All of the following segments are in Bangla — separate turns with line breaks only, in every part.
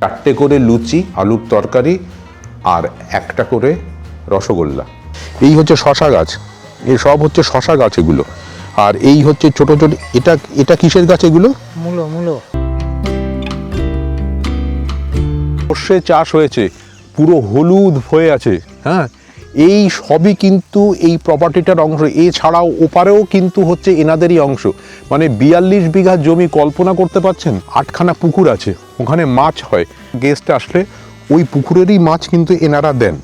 4টে করে লুচি, আলুর তরকারি আর একটা করে রসগোল্লা। এই হচ্ছে শশা গাছ, এই সব হচ্ছে শশা গাছ এগুলো। আর এই হচ্ছে ছোট ছোট, এটা কিসের গাছ এগুলো?
মূলো।
সর্ষে চাষ হয়েছে, পুরো হলুদ হয়ে আছে। হ্যাঁ, এই সবই কিন্তু এই প্রপার্টিটার অংশ। এছাড়াও ওপারেও কিন্তু হচ্ছে এনাদেরই অংশ। মানে 42 বিঘা জমি, কল্পনা করতে পারছেন? 8খানা পুকুর আছে, ওখানে মাছ হয়। গেস্ট আসলে ওই পুকুরেরই মাছ কিন্তু এনারা দেন।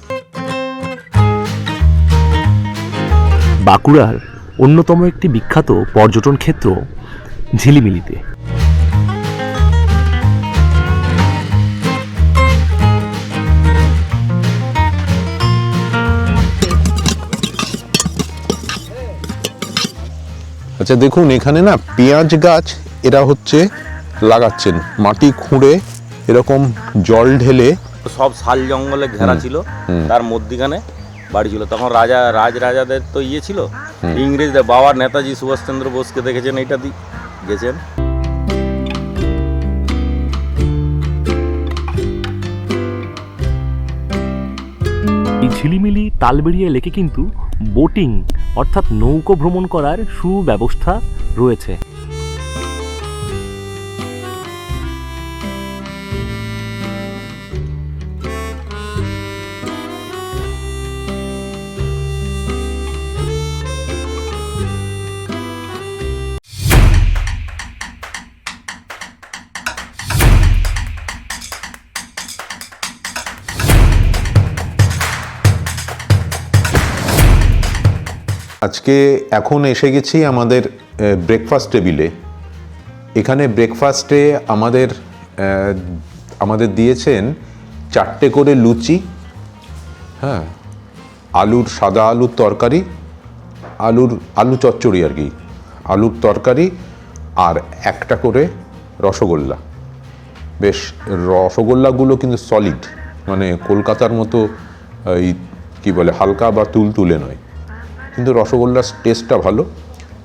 বাঁকুড়ার অন্যতম একটি বিখ্যাত পর্যটন ক্ষেত্র ঝিলিমিলিতে।
আচ্ছা দেখুন, এখানে না পেঁয়াজ গাছ এরা হচ্ছে লাগাচ্ছেন, মাটি খুঁড়ে এরকম জল ঢেলে।
সব শাল জঙ্গলে ঘেরা ছিল, তার মধ্যিখানে বাড়ি ছিল। তখন রাজাদের তো ছিল, ইংরেজদের। বাবার নেতাজি সুভাষচন্দ্র বোসকে দেখেছেন, এইটা গেছেন।
এই ঝিলিমিলি তালবেড়িয়া লেকে কিন্তু বোটিং অর্থাৎ নৌকো ভ্রমণ করার সুব্যবস্থা রয়েছে।
আজকে এখন এসে গেছি আমাদের ব্রেকফাস্ট টেবিলে। এখানে ব্রেকফাস্টে আমাদের দিয়েছেন 4টে করে লুচি, হ্যাঁ, সাদা আলুর তরকারি, আলু চচ্চড়ি আর কি, আলুর তরকারি আর একটা করে রসগোল্লা। বেশ, রসগোল্লাগুলো কিন্তু সলিড, মানে কলকাতার মতো এই কী বলে হালকা বা তুলতুলে নয়, কিন্তু রসগোল্লার টেস্টটা ভালো।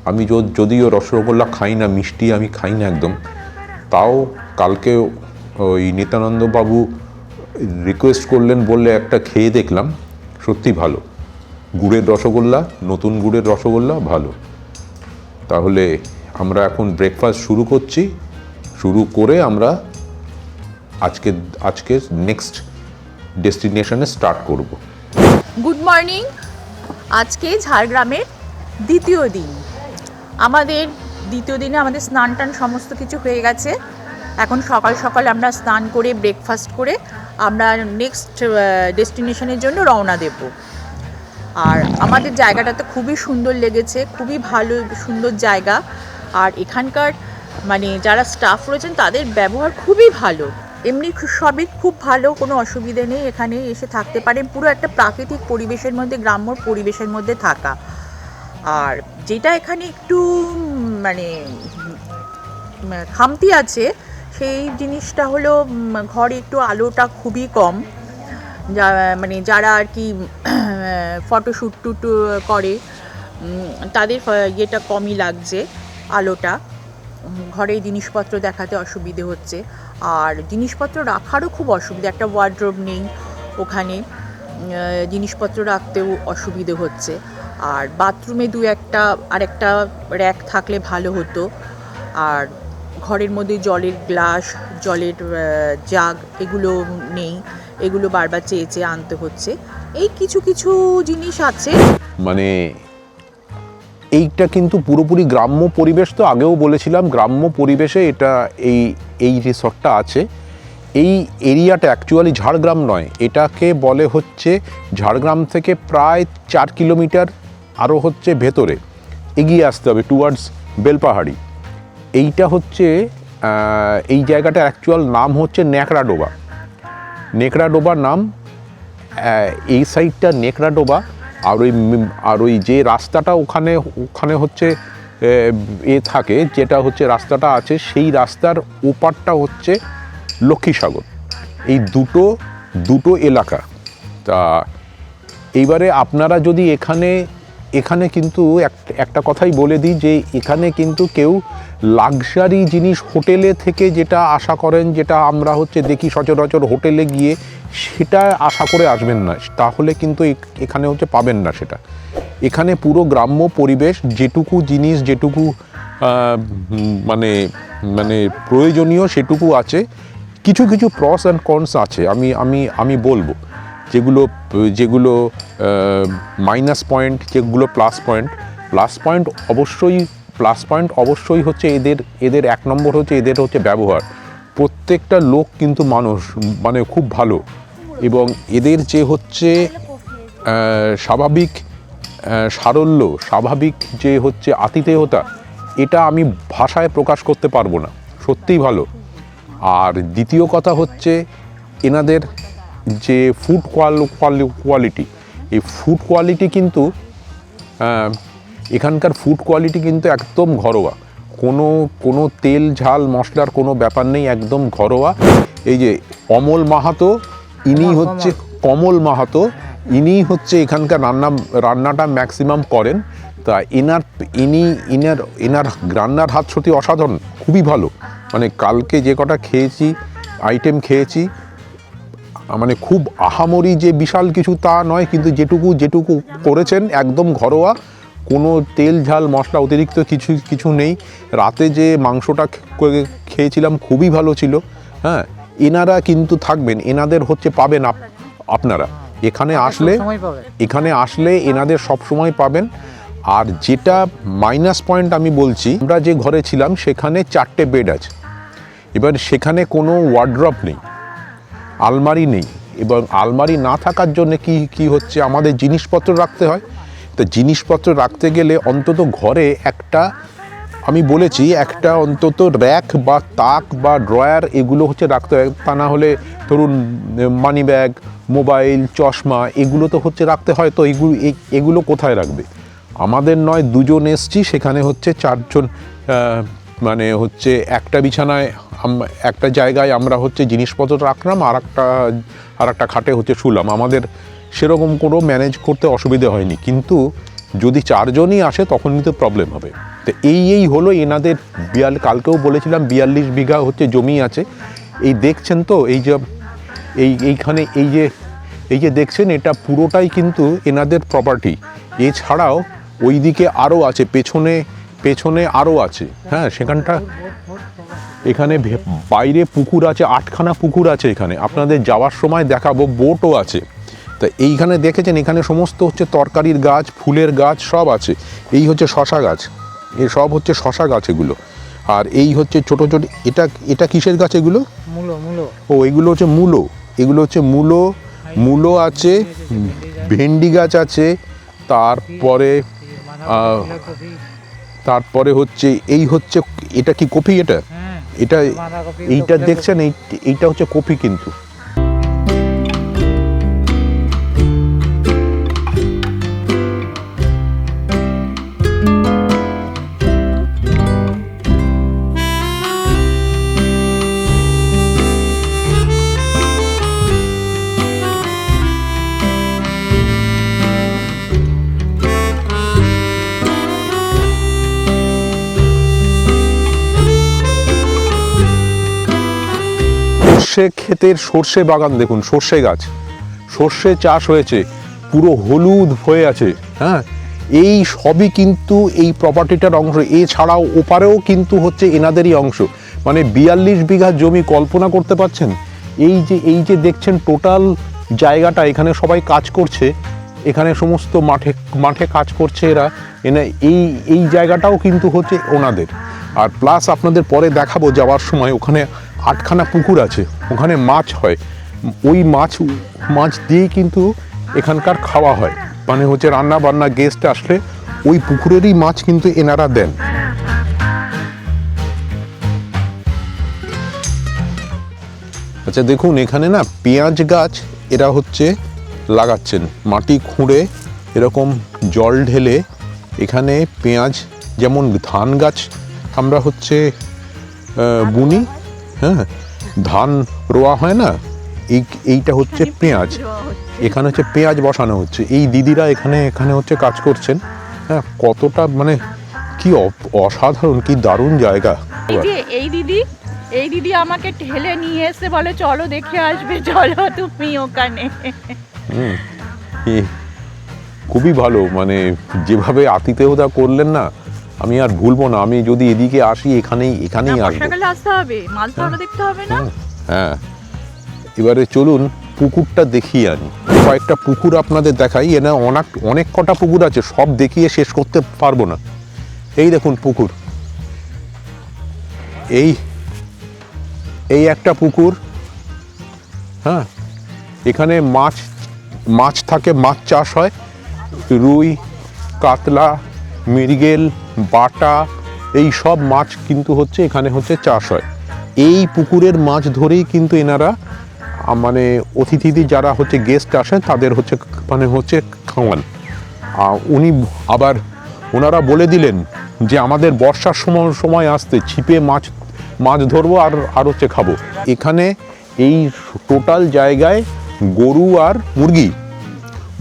আমি যদিও রসগোল্লা খাই না, মিষ্টি আমি খাই না একদম, তাও কালকে ওই নিত্যানন্দবাবু রিকোয়েস্ট করলেন বললে একটা খেয়ে দেখলাম, সত্যি ভালো। গুড়ের রসগোল্লা, নতুন গুড়ের রসগোল্লা ভালো। তাহলে আমরা এখন ব্রেকফাস্ট শুরু করছি। শুরু করে আমরা আজকে নেক্সট ডেস্টিনেশনে স্টার্ট করব।
Good morning. আজকে ঝাড়গ্রামের দ্বিতীয় দিন। আমাদের দ্বিতীয় দিনে আমাদের স্নান টান সমস্ত কিছু হয়ে গেছে। এখন সকাল সকাল আমরা স্নান করে ব্রেকফাস্ট করে আমরা নেক্সট ডেস্টিনেশনের জন্য রওনা দেব। আর আমাদের জায়গাটা তো খুবই সুন্দর লেগেছে, খুবই ভালো সুন্দর জায়গা। আর এখানকার মানে যারা স্টাফ রয়েছেন তাদের ব্যবহার খুবই ভালো। এমনি সবই খুব ভালো, কোনো অসুবিধে নেই। এখানে এসে থাকতে পারেন, পুরো একটা প্রাকৃতিক পরিবেশের মধ্যে, গ্রাম্য পরিবেশের মধ্যে থাকা। আর যেটা এখানে একটু মানে খামতি আছে, সেই জিনিসটা হলো ঘরে একটু আলোটা খুবই কম। মানে যারা আর কি ফটোশ্যুট টুট করে তাদের ইয়েটা কমই লাগছে, আলোটা। ঘরে জিনিসপত্র দেখাতে অসুবিধে হচ্ছে, আর জিনিসপত্র রাখারও খুব অসুবিধা। একটা ওয়ার্ড্রোব নেই ওখানে, জিনিসপত্র রাখতেও অসুবিধে হচ্ছে। আর বাথরুমে আরেকটা র্যাক থাকলে ভালো হতো। আর ঘরের মধ্যে জলের গ্লাস, জলের জাগ এগুলো নেই, এগুলো বারবার চেয়ে আনতে হচ্ছে। এই কিছু কিছু জিনিস আছে।
মানে এইটা কিন্তু পুরোপুরি গ্রাম্য পরিবেশ। তো আগেও বলেছিলাম গ্রাম্য পরিবেশে এই রিসর্টটা আছে। এই এরিয়াটা অ্যাকচুয়ালি ঝাড়গ্রাম নয়, এটাকে বলে হচ্ছে ঝাড়গ্রাম থেকে প্রায় 4 কিলোমিটার আরও হচ্ছে ভেতরে এগিয়ে আসতে হবে টুয়ার্ডস বেলপাহাড়ি। এইটা হচ্ছে এই জায়গাটার অ্যাকচুয়াল নাম হচ্ছে নেকড়াডোবা নাম। এই সাইডটা নেকড়াডোবা। আর ওই যে রাস্তাটা ওখানে হচ্ছে থাকে, যেটা হচ্ছে রাস্তাটা আছে, সেই রাস্তার ওপারটা হচ্ছে লক্ষ্মীসাগর। এই দুটো এলাকা। তা এইবারে আপনারা যদি এখানে এখানে কিন্তু একটা কথাই বলে দিই যে এখানে কিন্তু কেউ লাক্সারি জিনিস হোটেলে থেকে যেটা আশা করেন, যেটা আমরা হচ্ছে দেখি সচরাচর হোটেলে গিয়ে, সেটা আশা করে আসবেন না, তাহলে কিন্তু এখানে হচ্ছে পাবেন না সেটা। এখানে পুরো গ্রাম্য পরিবেশ, যেটুকু জিনিস যেটুকু মানে মানে প্রয়োজনীয় সেটুকু আছে। কিছু কিছু প্রস অ্যান্ড কনস আছে, আমি বলবো, যেগুলো মাইনাস পয়েন্ট, যেগুলো প্লাস পয়েন্ট অবশ্যই হচ্ছে এদের এক নম্বর হচ্ছে এদের হচ্ছে ব্যবহার। প্রত্যেকটা লোক কিন্তু মানুষ, মানে খুব ভালো, এবং এদের যে হচ্ছে স্বাভাবিক সারল্য, স্বাভাবিক যে হচ্ছে আতিথেয়তা, এটা আমি ভাষায় প্রকাশ করতে পারবো না, সত্যিই ভালো। আর দ্বিতীয় কথা হচ্ছে এনাদের যে ফুড কোয়ালিটি, এই ফুড কোয়ালিটি কিন্তু এখানকার ফুড কোয়ালিটি কিন্তু একদম ঘরোয়া, কোনো তেল ঝাল মশলার কোনো ব্যাপার নেই, একদম ঘরোয়া। এই যে কমল মাহাতো, ইনি হচ্ছে এখানকার রান্নাটা ম্যাক্সিমাম করেন। তা এনার রান্নার হাত সত্যি অসাধারণ, খুবই ভালো। মানে কালকে যে কটা আইটেম খেয়েছি, মানে খুব আহামরি যে বিশাল কিছু তা নয়, কিন্তু যেটুকু করেছেন একদম ঘরোয়া, কোনো তেল ঝাল মশলা অতিরিক্ত কিছু নেই। রাতে যে মাংসটা খেয়েছিলাম খুবই ভালো ছিল। হ্যাঁ, এনারা কিন্তু থাকবেন, এনাদের হচ্ছে পাবেন আপনারা এখানে আসলে এনাদের সব সময় পাবেন। আর যেটা মাইনাস পয়েন্ট আমি বলছি, আমরা যে ঘরে ছিলাম সেখানে 4টে বেড আছে, এবার সেখানে কোনো ওয়ার্ড্রপ নেই, আলমারি নেই, এবং আলমারি না থাকার জন্য কি হচ্ছে, আমাদের জিনিসপত্র রাখতে হয়। তো জিনিসপত্র রাখতে গেলে অন্তত ঘরে আমি বলেছি একটা অন্তত র্যাক বা তাক বা ড্রয়ার এগুলো হচ্ছে রাখতে হয়। তা না হলে ধরুন মানি ব্যাগ, মোবাইল, চশমা এগুলো তো হচ্ছে রাখতে হয়। তো এগুলো কোথায় রাখবে? আমাদের নয়, দুজন এসছি, সেখানে হচ্ছে 4জন, মানে হচ্ছে একটা বিছানায় একটা জায়গায় আমরা হচ্ছে জিনিসপত্র রাখলাম, আর একটা খাটে হচ্ছে শুলাম। আমাদের সেরকম কোনো ম্যানেজ করতে অসুবিধে হয়নি। কিন্তু যদি 4জনই আসে তখন কিন্তু প্রবলেম হবে। তো এই হলো এনাদের কালকেও বলেছিলাম 42 বিঘা হচ্ছে জমি আছে। এই দেখছেন তো, এইখানে এই যে দেখছেন, এটা পুরোটাই কিন্তু এনাদের প্রপার্টি। এছাড়াও ওইদিকে আরও আছে, পেছনে আরও আছে। হ্যাঁ, এখানে বাইরে পুকুর আছে, 8খানা পুকুর আছে এখানে, আপনাদের যাওয়ার সময় দেখাবো, বোটও আছে। তা এইখানে দেখেছেন, এখানে সমস্ত হচ্ছে তরকারির গাছ, ফুলের গাছ সব আছে। এই হচ্ছে শশা গাছ, সব হচ্ছে শশা গাছ এগুলো। আর এই হচ্ছে ছোট এটা কিসের গাছ এগুলো? ও, এগুলো হচ্ছে মূলো আছে, ভেন্ডি গাছ আছে। তারপরে হচ্ছে এটা কি কফি? এইটা দেখছেন, এইটা হচ্ছে কফি কিন্তু। ক্ষেতের সর্ষে বাগান দেখুন, সর্ষে গাছ, সর্ষে চাষ হয়েছে, পুরো হলুদ হয়ে আছে। হ্যাঁ, এই সবই কিন্তু এই প্রপার্টিটার অংশ। এছাড়াও ওপারেও কিন্তু হচ্ছে এনাদেরই অংশ। মানে 42 বিঘা জমি, কল্পনা করতে পারছেন? এই যে দেখছেন টোটাল জায়গাটা, এখানে সবাই কাজ করছে, এখানে সমস্ত মাঠে কাজ করছে এরা। এই জায়গাটাও কিন্তু হচ্ছে ওনাদের। আর প্লাস আপনাদের পরে দেখাবো যাওয়ার সময়, ওখানে 8খানা পুকুর আছে, ওখানে মাছ হয়। ওই মাছ দিয়েই কিন্তু এখানকার খাওয়া হয়, মানে হচ্ছে রান্না বান্না, গেস্ট আসলে ওই পুকুরেরই মাছ কিন্তু এনারা দেন। আচ্ছা দেখুন, এখানে না পেঁয়াজ গাছ এরা হচ্ছে লাগাচ্ছেন, মাটি খুঁড়ে এরকম জল ঢেলে এখানে পেঁয়াজ, যেমন ধান গাছ আমরা হচ্ছে বুনি, হ্যাঁ, ধান রোয়া হয় না, এইটা হচ্ছে পেঁয়াজ। এখানে হচ্ছে পেঁয়াজ বসানো হচ্ছে। এই দিদিরা এখানে হচ্ছে কাজ করছেন। হ্যাঁ, কতটা মানে কি অসাধারণ, কি দারুণ জায়গা।
এই যে এই দিদি আমাকে ঠেলে নিয়ে এসে বলে চলো দেখে আসবে, চলো তুমি ওখানে।
খুবই ভালো, মানে যেভাবে আতিথেয়তা করলেন না, আমি আর ভুলবো না। আমি যদি এদিকে আসি এখানেই আসবো।
বর্ষাকালে আসতে হবে, মাছ ধরা দেখতে হবে না?
হ্যাঁ, এবারে চলুন পুকুরটা দেখিয়ে আনি। কয়েকটা পুকুর আপনাদের দেখাই। এনা অনেক কটা পুকুর আছে, সব দেখিয়ে শেষ করতে পারবো না। এই দেখুন পুকুর, এই একটা পুকুর। হ্যাঁ, এখানে মাছ থাকে, মাছ চাষ হয়। রুই, কাতলা, মৃগেল, বাটা, এই সব মাছ কিন্তু এখানে চাষ হয়। এই পুকুরের মাছ ধরেই কিন্তু এনারা মানে অতিথিদের যারা গেস্ট আসেন তাদের খাওয়ান। ওনারা বলে দিলেন যে আমাদের বর্ষার সময় আসতে ছিপে মাছ ধরবো আর খাবো। এখানে এই টোটাল জায়গায় গরু আর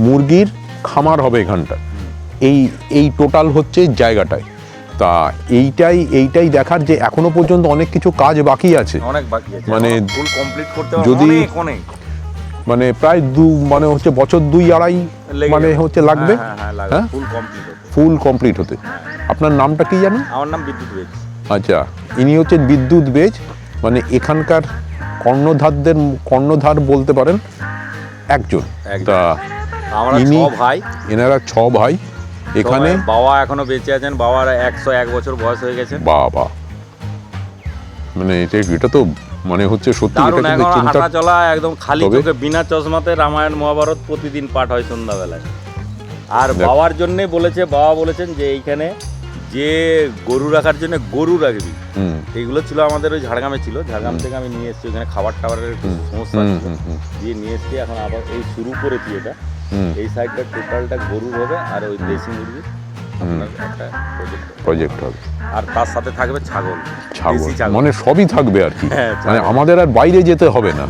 মুরগির খামার হবে এখানটা। এই টোটাল জায়গাটায়। তা এইটাই দেখার যে এখনো পর্যন্ত অনেক কিছু কাজ বাকি আছে,
অনেক বাকি আছে,
মানে
ফুল কমপ্লিট করতে
যদি
অনেক
মানে প্রায় বছর 2-2.5 মানে লাগবে
হ্যাঁ
ফুল কমপ্লিট হতে। আপনার নামটা কি জানেন?
আমার নাম বিদ্যুৎ বেজ।
আচ্ছা, ইনি বিদ্যুৎ বেজ, মানে এখানকার কর্ণধার বলতে পারেন একজন। তা এনারা 6 ভাই। এখানে
বাবা এখনো বেঁচে আছেন, বাবার 101 বছর বয়স হয়ে গেছে।
বাবা, মানে এটা তো মানে সত্যি
হাঁটা চলা একদম খালি চোখে বিনা চশমাতে রামায়ণ মহাভারত প্রতিদিন পাঠ হয় সন্ধ্যাবেলায়। আর বাবার জন্যে বাবা বলেছেন যে এইখানে যে গরু রাখার জন্য গরু রাখবি, এইগুলো ছিল আমাদের ওই ঝাড়গ্রামে ছিল। ঝাড়গ্রাম থেকে আমি নিয়ে এসেছি, ওখানে খাবার টাবারের সমস্যা দিয়ে নিয়ে এসেছি। এখন আবার এই শুরু করেছি এটা। এই সাইডটা টোটালটা গরুর হবে আর ওই দেশি মুরগি একটা
প্রজেক্ট হবে।
আর তার সাথে থাকবে ছাগল,
মানে সবই থাকবে আর কি। মানে আমাদের আর বাইরে যেতে হবে না।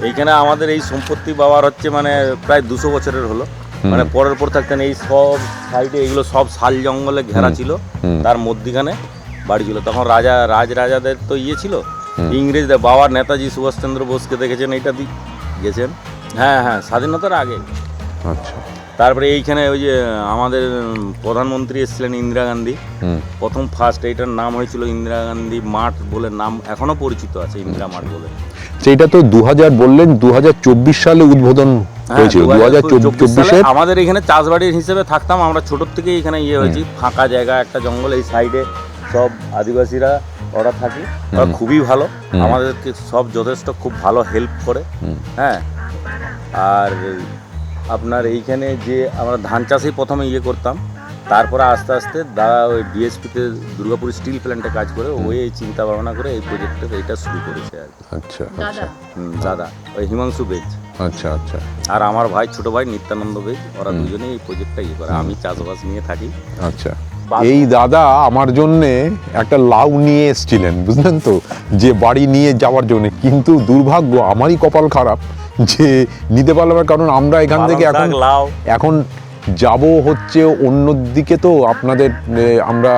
এইখানে আমাদের এই সম্পত্তি বাবার মানে প্রায় 200 বছরের হলো। মানে পরের পর থাকতেন এই সব সাইডে, এগুলো সব শাল জঙ্গলে ঘেরা ছিল। তার মধ্যিখানে বাড়ি ছিল। তখন রাজাদের তো ছিল, ইংরেজদের। বাবার নেতাজি সুভাষচন্দ্র বোসকে দেখেছেন, এইটা গেছেন। হ্যাঁ, স্বাধীনতার আগে।
আচ্ছা,
তারপরে এইখানে ওই যে আমাদের প্রধানমন্ত্রী এসেছিলেন ইন্দিরা গান্ধী, প্রথম ফার্স্ট এইটার নাম হয়েছিল ইন্দিরা গান্ধী মাঠ বলে নাম এখনো পরিচিত আছে, ইন্দিরা মাঠ বলে।
সেইটা তো 2000 বললেন, 2024 সালে উদ্বোধন হয়েছিল। 2024
আমাদের এখানে চাষবাড়ির হিসেবে থাকতাম আমরা ছোটোর থেকে। এখানে হয়েছি ফাঁকা জায়গা, একটা জঙ্গল, এই সাইডে সব আদিবাসীরা ওরা থাকে। ওরা খুবই ভালো, আমাদেরকে সব যথেষ্ট খুব ভালো হেল্প করে। হ্যাঁ, আর আপনার এইখানে যে আমরা ধান চাষেই প্রথমে করতাম, তারপরে আস্তে আস্তে দাদা ওই ডিএসপিতে দুর্গাপুর স্টিল প্ল্যান্টে কাজ করে ওই চিন্তা ভাবনা করে এই প্রজেক্টটা এইটা শুরু করেছে আর কি।
আচ্ছা,
দাদা ওই হিমাংশু বেজ।
আচ্ছা আচ্ছা।
আর আমার ভাই, ছোট ভাই নিত্যানন্দ বেজ, ওরা দুজনেই এই প্রজেক্টটা করে। আমি চাষবাস নিয়ে থাকি।
আচ্ছা, এই দাদা আমার জন্যে একটা লাউ নিয়ে এসেছিলেন, বুঝলেন তো, যে বাড়ি নিয়ে যাওয়ার জন্য। কিন্তু দুর্ভাগ্য, আমারই কপাল খারাপ যে নিতে পারলাম না, কারণ আমরা এখান থেকে এখন যাব অন্য দিকে। তো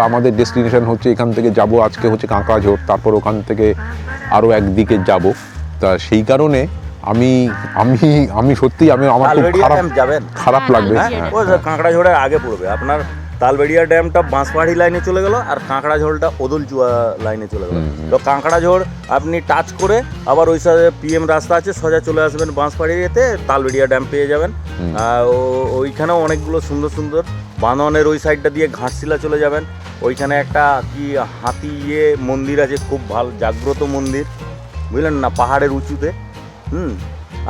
আমাদের ডেস্টিনেশন এখান থেকে যাব আজকে কাঁকড়াঝোড়, তারপর ওখান থেকে আরও একদিকে যাব। তা সেই কারণে আমি সত্যি আমার খুব খারাপ লাগবে।
কাঁকড়াঝোড়ের আগে পড়বে আপনার তালবেড়িয়া ড্যামটা বাঁশবাড়ি লাইনে চলে গেল, আর কাঁকড়াঝোড়টা ওদলচুয়া লাইনে চলে গেল। তো কাঁকড়াঝোড় আপনি টাচ করে আবার ওই সাথে পিএম রাস্তা আছে, সোজা চলে আসবেন বাঁশবাড়িতে, তালবেড়িয়া ড্যাম পেয়ে যাবেন। ওইখানেও অনেকগুলো সুন্দর সুন্দর বাঁধনের ওই সাইডটা দিয়ে ঘাটশিলা চলে যাবেন। ওইখানে একটা কি হাতি মন্দির আছে, খুব ভালো জাগ্রত মন্দির, বুঝলেন না, পাহাড়ের উঁচুতে।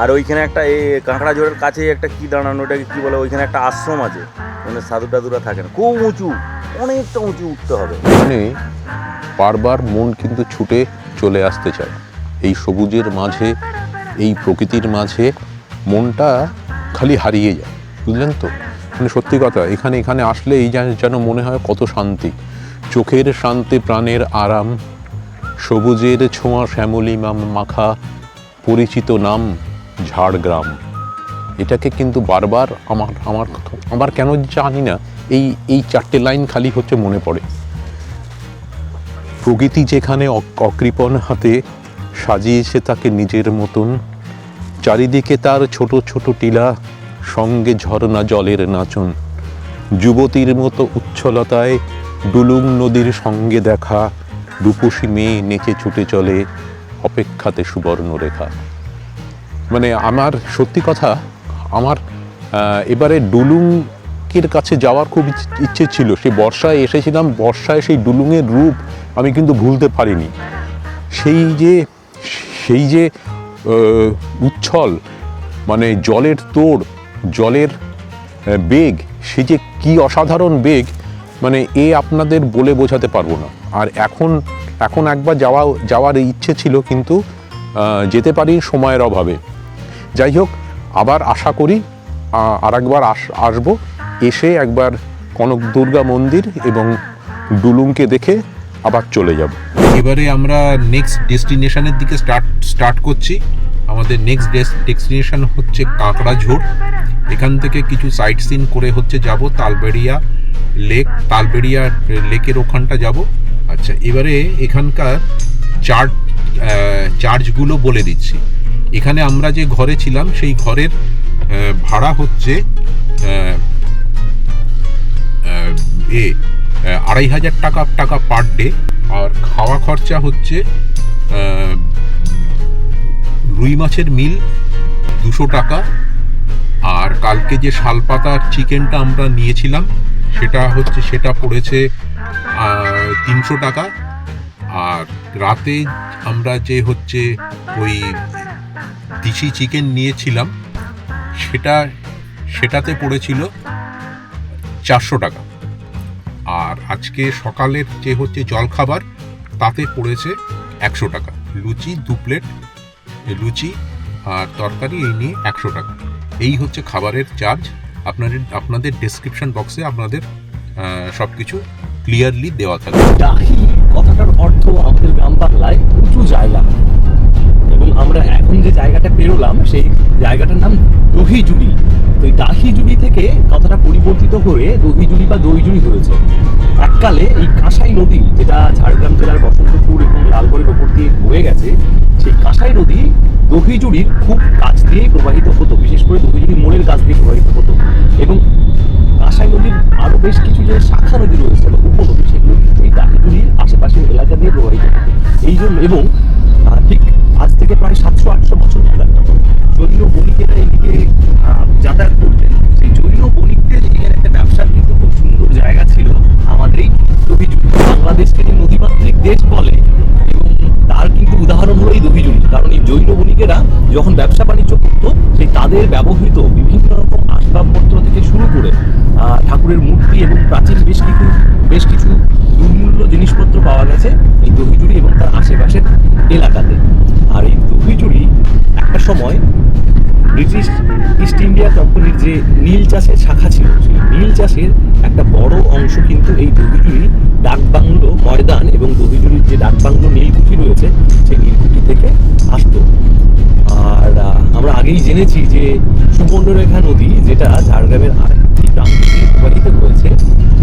আর ওইখানে একটা এই কাঁকড়াঝোড়ের কাছে একটা কি দাঁড়ানো, ওটাকে কি বলে, ওইখানে একটা আশ্রম আছে, মানে সাধু টাধুরা থাকেন। খুব উঁচু, অনেকটা উঁচু উঠতে হবে।
মানে বারবার মন কিন্তু ছুটে চলে আসতে চায় এই সবুজের মাঝে, এই প্রকৃতির মাঝে। মনটা খালি হারিয়ে যায়, বুঝলেন তো। মানে সত্যি কথা, এখানে আসলে এই যেন মনে হয় কত শান্তি, চোখের শান্তি, প্রাণের আরাম, সবুজের ছোঁয়া, শ্যামলী মাখা পরিচিত নাম ঝাড়গ্রাম। এটাকে কিন্তু বারবার আমার কেন জানি না এই 4টে লাইন খালি হচ্ছে মনে পড়ে। প্রকৃতি যেখানে অকৃপণ হাতে সাজিয়েছে তাকে নিজের মতন, চারিদিকে তার ছোট ছোট টিলা, সঙ্গে ঝর্ণা জলের নাচন, যুবতীর মতো উচ্ছলতায় ডুলুং নদীর সঙ্গে দেখা, রূপসী মেয়ে নেচে ছুটে চলে অপেক্ষাতে সুবর্ণরেখা। মানে আমার সত্যি কথা, আমার এবারে ডুলুংয়ের কাছে যাওয়ার খুব ইচ্ছে ছিল। সে বর্ষায় এসেছিলাম, বর্ষায় সেই ডুলুংয়ের রূপ আমি কিন্তু ভুলতে পারিনি। সেই যে উচ্ছল, মানে জলের তোড়, জলের বেগ, সে যে কি অসাধারণ বেগ, মানে আপনাদের বলে বোঝাতে পারবো না। আর এখন একবার যাওয়ার ইচ্ছে ছিল, কিন্তু যেতে পারি সময়ের অভাবে। যাই হোক, আবার আশা করি আর একবার আসবো, এসে একবার কনক দুর্গা মন্দির এবং ডুলুংকে দেখে আবার চলে যাব। এবারে আমরা নেক্সট ডেস্টিনেশনের দিকে স্টার্ট করছি। আমাদের নেক্সট ডেস্টিনেশন হচ্ছে কাঁকড়াঝোড়। এখান থেকে কিছু সাইট সিন করে হচ্ছে যাব তালবেড়িয়া লেকের ওখানটা যাব। আচ্ছা, এবারে এখানকার চার্জগুলো বলে দিচ্ছি। এখানে আমরা যে ঘরে ছিলাম সেই ঘরের ভাড়া হচ্ছে 2500 টাকা পার ডে। আর খাওয়া খরচা হচ্ছে রুই মাছের মিল 200 টাকা। আর কালকে যে শালপাতার চিকেনটা আমরা নিয়েছিলাম সেটা পড়েছে 300 টাকা। আর রাতে আমরা যে হচ্ছে ওই দেশি চিকেন নিয়েছিলাম সেটাতে পড়েছিল 400 টাকা। আর আজকে সকালের যে হচ্ছে জলখাবার তাতে পড়েছে 100 টাকা। লুচি 2 প্লেট, লুচি আর তরকারি এই নিয়ে 100 টাকা। এই হচ্ছে খাবারের চার্জ। আপনাদের ডেসক্রিপশন বক্সে আপনাদের সব কিছু ক্লিয়ারলি দেওয়া থাকবে।
ডাহি কথাটার অর্থ আমাদের গ্রাম বাংলায় উঁচু জায়গা, এবং আমরা এখন যে জায়গাটা পেরোলাম সেই জায়গাটার নাম দহিজুড়ি। তো এই ডাহিজুড়ি থেকে কথাটা পরিবর্তিত হয়ে দহিজুড়ি বা দইজুড়ি হয়েছে। এককালে এই কাঁসাই নদী, যেটা ঝাড়গ্রাম জেলার বসন্তপুর এবং লালগড়ের ওপর দিয়ে বয়ে গেছে, সেই কাঁসাই নদী দহিজুড়ির খুব কাছ দিয়েই প্রবাহিত হতো, বিশেষ করে দহিজুড়ি মোড়ের কাছ দিয়ে প্রবাহিত হতো। এবং কাঁসাই নদীর আরো বেশ কিছু যে শাখা নদী রয়েছে বা উপনদী, সেগুলো কিন্তু এই ডাহিজুড়ির আশেপাশের এলাকা দিয়ে প্রবাহিত হতো। এই জন্য, এবং ঠিক আজ থেকে প্রায় 700-800 বছর নাগাদ জৈন বণিকেরা এদিকে যাতায়াত করতেন। সেই জৈন বণিকদের এখানে একটা ব্যবসার কিন্তু খুব সুন্দর জায়গা ছিল আমাদের এই দহিজুড়ি। বাংলাদেশকে যে নদীমাতৃক দেশ বলে, এবং তার কিন্তু উদাহরণ হলো এই দহিজুড়ি। কারণ এই জৈন বণিকেরা যখন ব্যবসা বাণিজ্য করতো, সেই তাদের ব্যবহৃত বিভিন্ন রকম আসবাবপত্র থেকে শুরু করে ঠাকুরের মূর্তি এবং প্রাচীন বেশ কিছু দুর্মূল্য জিনিসপত্র পাওয়া গেছে এই দহিজুড়ি এবং তার আশেপাশের এলাকাতে। আর এই দহিজুড়ি একটা সময় ব্রিটিশ ইস্ট ইন্ডিয়া কোম্পানির যে নীল চাষের শাখা ছিল, সেই নীল চাষের একটা বড় অংশ কিন্তু এই দহিজুড়ি ডাকবাংলো ময়দান এবং দহিজুড়ির যে ডাকবাংলো নীলকুঠি রয়েছে সেই নীলকুঠি থেকে আসতো। আর আমরা আগেই জেনেছি যে সুবর্ণরেখা নদী, যেটা ঝাড়গ্রামের আরেকটি গ্রাম থেকে প্রবাহিত হয়েছে,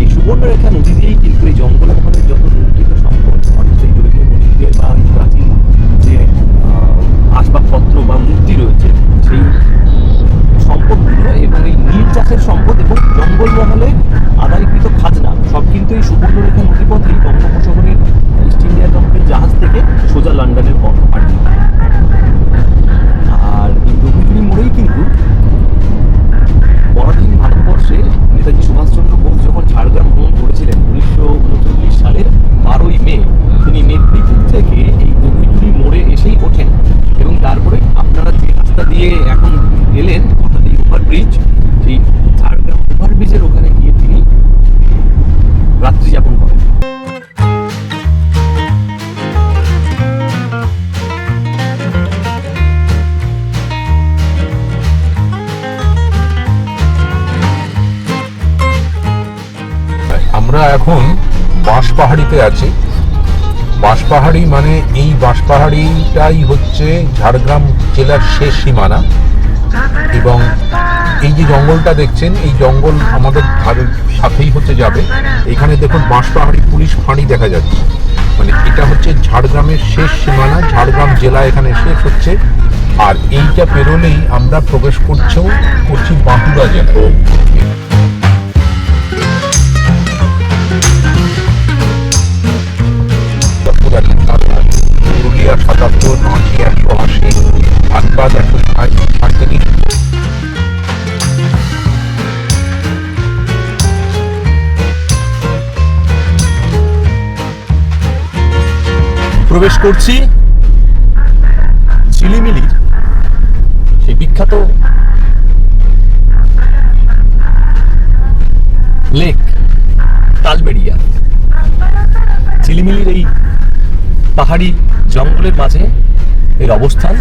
এই সুবর্ণরেখা নদী দিয়েই কিন্তু এই জঙ্গলমহলের যত লুণ্ঠিত সম্পদ, অর্থাৎ এই জৈন মন্দিরের বা প্রাচীন যে আসবাবপত্র বা মূর্তি রয়েছে, সেই সম্পদগুলো এবং এই নীল চাষের সম্পদ এবং জঙ্গলমহলে আদায়কৃত খাজনা সব কিন্তু এই সুবর্ণরেখা নদীপথেই বঙ্গোপসাগরের ইস্ট ইন্ডিয়া কোম্পানির জাহাজ থেকে সোজা লন্ডনের পথ পাঠিয়ে। আর এই দহিজুড়ি মোড়েই কিন্তু পরাধীন ভারতবর্ষে নেতাজি সুভাষচন্দ্র বোস যখন ঝাড়গ্রাম ভ্রমণ করেছিলেন 1939 সালের 12ই মে, তিনি মেদিনীপুর থেকে এই দহিজুড়ি মোড়ে এসেই ওঠেন। এবং তারপরে আপনারা যে রাস্তা দিয়ে এখন এলেন, অর্থাৎ এই ওভারব্রিজ, সেই ঝাড়গ্রাম ওভারব্রিজের ওখানে গিয়ে তিনি রাত্রি যাপন করেন।
আমরা এখন বাঁশপাহাড়িতে আছি। বাঁশপাহাড়ি মানে এই বাঁশপাহাড়িটাই হচ্ছে ঝাড়গ্রাম জেলার শেষ সীমানা। এবং এই যে জঙ্গলটা দেখছেন, এই জঙ্গল আমাদের ধারের সাথেই হচ্ছে যাবে। এখানে দেখুন বাঁশপাহাড়ি পুলিশ ফাঁড়ি দেখা যাচ্ছে, মানে এটা হচ্ছে ঝাড়গ্রামের শেষ সীমানা, ঝাড়গ্রাম জেলা এখানে শেষ হচ্ছে। আর এইটা পেরোলেই আমরা প্রবেশ করছি বাঁকুড়া জেলায়। পুরুলিয়া ৭৭, নদী ১৮০, ধানবাদ ১৩৭।
প্রবেশ করছি ঝিলিমিলির সেই বিখ্যাত লেক তালবেড়িয়া। ঝিলিমিলির এই পাহাড়ি জঙ্গলের মাঝে এর অবস্থান।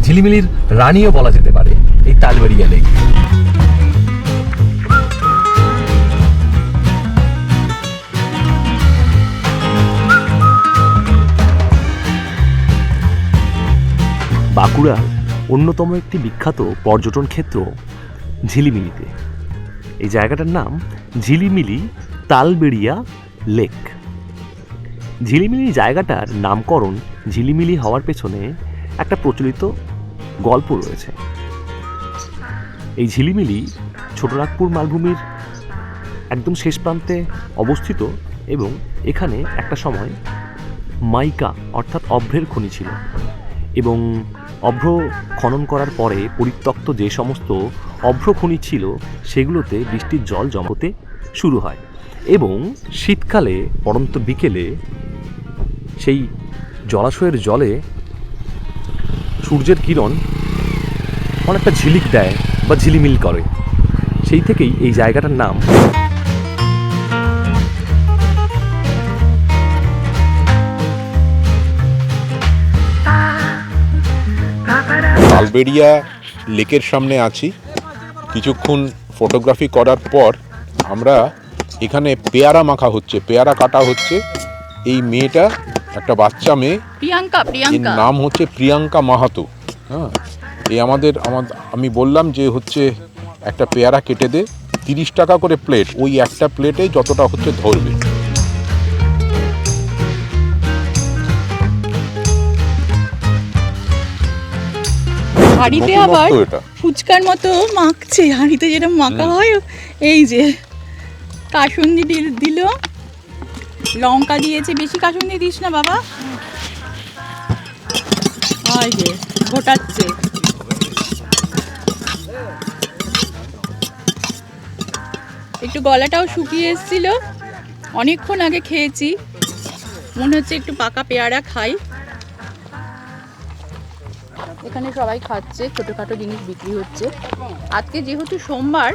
ঝিলিমিলির রানীও বলা যেতে পারে এই তালবেড়িয়া লেক। বাঁকুড়ার অন্যতম একটি বিখ্যাত পর্যটন ক্ষেত্র ঝিলিমিলিতে। এই জায়গাটার নাম ঝিলিমিলি তালবেড়িয়া লেক। ঝিলিমিলি জায়গাটার নামকরণ ঝিলিমিলি হওয়ার পেছনে একটা প্রচলিত গল্প রয়েছে। এই ঝিলিমিলি ছোটনাগপুর মালভূমির একদম শেষ প্রান্তে অবস্থিত এবং এখানে একটা সময় মাইকা অর্থাৎ অভ্রের খনি ছিল এবং অভ্র খনন করার পরে পরিত্যক্ত যে সমস্ত অভ্র খনি ছিল সেগুলোতে বৃষ্টির জল জমতে শুরু হয় এবং শীতকালে পড়ন্ত বিকেলে সেই জলাশয়ের জলে সূর্যের কিরণ অনেকটা ঝিলিক দেয় বা ঝিলিমিল করে। সেই থেকেই এই জায়গাটার নাম।
তালবেড়িয়া লেকের সামনে আছি। কিছুক্ষণ ফটোগ্রাফি করার পর আমরা এখানে পেয়ারা মাখা হচ্ছে, পেয়ারা কাটা হচ্ছে। এই মেয়েটা একটা বাচ্চা মেয়ে, এর নাম হচ্ছে প্রিয়াঙ্কা মাহাতো। হ্যাঁ, এই আমি বললাম যে হচ্ছে একটা পেয়ারা কেটে দে, 30 টাকা করে প্লেট। ওই একটা প্লেটে যতটা হচ্ছে ধরবে।
হাঁড়িতে আবার ফুচকার মতো মাখছে, হাঁড়িতে যেটা মাখা হয়। এই যে কাসুন্দি দিল, লঙ্কা দিয়েছে, বেশি কাসুন্দি দিস না বাবা। ওই যে ঘোটাচ্ছে। একটু গলাটাও শুকিয়ে এসেছিল, অনেকক্ষণ আগে খেয়েছি। মনে হচ্ছে একটু পাকা পেয়ারা খাই। এখানে সবাই খাচ্ছে, ছোটোখাটো জিনিস বিক্রি হচ্ছে। আজকে যেহেতু সোমবার,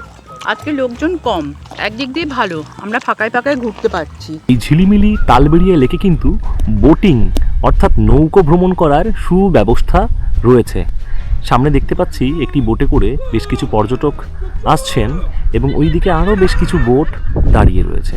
আজকে লোকজন কম, একদিক দিয়ে ভালো, আমরা ফাঁকায় ফাঁকায় ঘুরতে পারছি।
এই ঝিলিমিলি তালবেড়িয়া লেকে কিন্তু বোটিং অর্থাৎ নৌকো ভ্রমণ করার সুব্যবস্থা রয়েছে। সামনে দেখতে পাচ্ছি একটি বোটে করে বেশ কিছু পর্যটক আসছেন এবং ওইদিকে আরও বেশ কিছু বোট দাঁড়িয়ে রয়েছে।